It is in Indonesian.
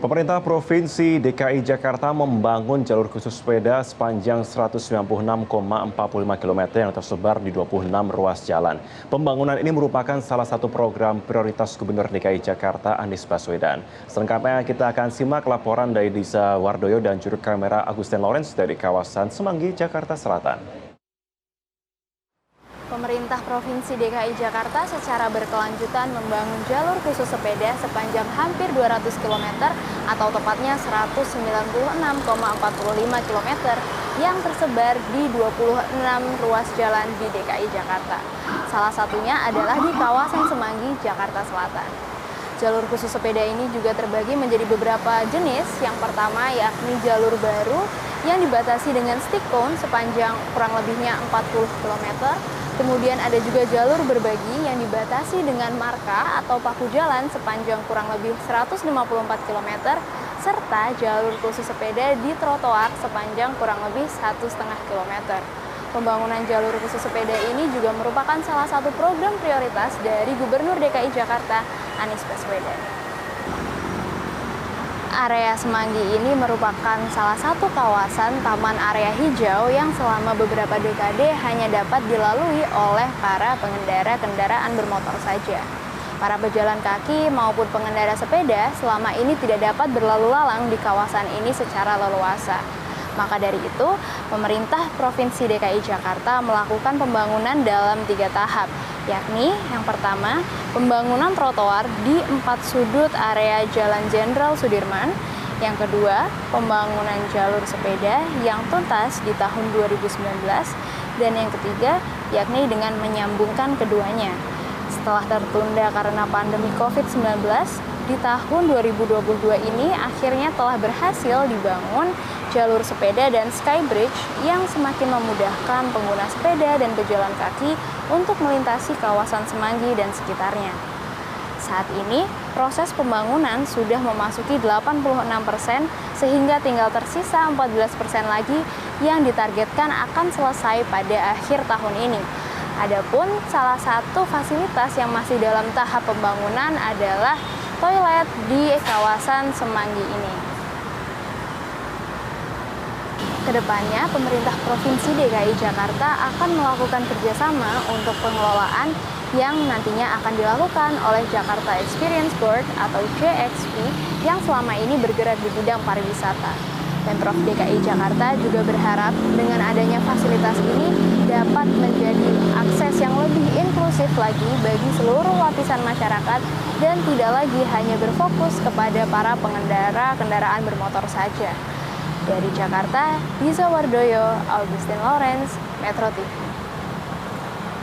Pemerintah Provinsi DKI Jakarta membangun jalur khusus sepeda sepanjang 196,45 km yang tersebar di 26 ruas jalan. Pembangunan ini merupakan salah satu program prioritas Gubernur DKI Jakarta Anies Baswedan. Selengkapnya kita akan simak laporan dari Disa Wardoyo dan juru kamera Agustin Lawrence dari kawasan Semanggi, Jakarta Selatan. Pemerintah Provinsi DKI Jakarta secara berkelanjutan membangun jalur khusus sepeda sepanjang hampir 200 km atau tepatnya 196,45 km yang tersebar di 26 ruas jalan di DKI Jakarta. Salah satunya adalah di kawasan Semanggi, Jakarta Selatan. Jalur khusus sepeda ini juga terbagi menjadi beberapa jenis. Yang pertama yakni jalur baru yang dibatasi dengan stick cone sepanjang kurang lebihnya 40 km. Kemudian ada juga jalur berbagi yang dibatasi dengan marka atau paku jalan sepanjang kurang lebih 154 km, serta jalur khusus sepeda di trotoar sepanjang kurang lebih 1,5 km. Pembangunan jalur khusus sepeda ini juga merupakan salah satu program prioritas dari Gubernur DKI Jakarta Anies Baswedan. Area Semanggi ini merupakan salah satu kawasan taman area hijau yang selama beberapa dekade hanya dapat dilalui oleh para pengendara kendaraan bermotor saja. Para pejalan kaki maupun pengendara sepeda selama ini tidak dapat berlalu lalang di kawasan ini secara leluasa. Maka dari itu, pemerintah Provinsi DKI Jakarta melakukan pembangunan dalam 3 tahap, yakni yang pertama, pembangunan trotoar di 4 sudut area Jalan Jenderal Sudirman, yang kedua, pembangunan jalur sepeda yang tuntas di tahun 2019, dan yang ketiga, yakni dengan menyambungkan keduanya. Setelah tertunda karena pandemi COVID-19, di tahun 2022 ini akhirnya telah berhasil dibangun jalur sepeda dan skybridge yang semakin memudahkan pengguna sepeda dan pejalan kaki untuk melintasi kawasan Semanggi dan sekitarnya. Saat ini, proses pembangunan sudah memasuki 86% sehingga tinggal tersisa 14% lagi yang ditargetkan akan selesai pada akhir tahun ini. Adapun salah satu fasilitas yang masih dalam tahap pembangunan adalah toilet di kawasan Semanggi ini. Kedepannya, pemerintah Provinsi DKI Jakarta akan melakukan kerjasama untuk pengelolaan yang nantinya akan dilakukan oleh Jakarta Experience Board atau JXB yang selama ini bergerak di bidang pariwisata. Pemprov DKI Jakarta juga berharap dengan adanya fasilitas ini dapat menjadi akses yang lebih inklusif lagi bagi seluruh lapisan masyarakat dan tidak lagi hanya berfokus kepada para pengendara kendaraan bermotor saja. Dari Jakarta, Disa Wardoyo, Agustin Lawrence, Metro TV.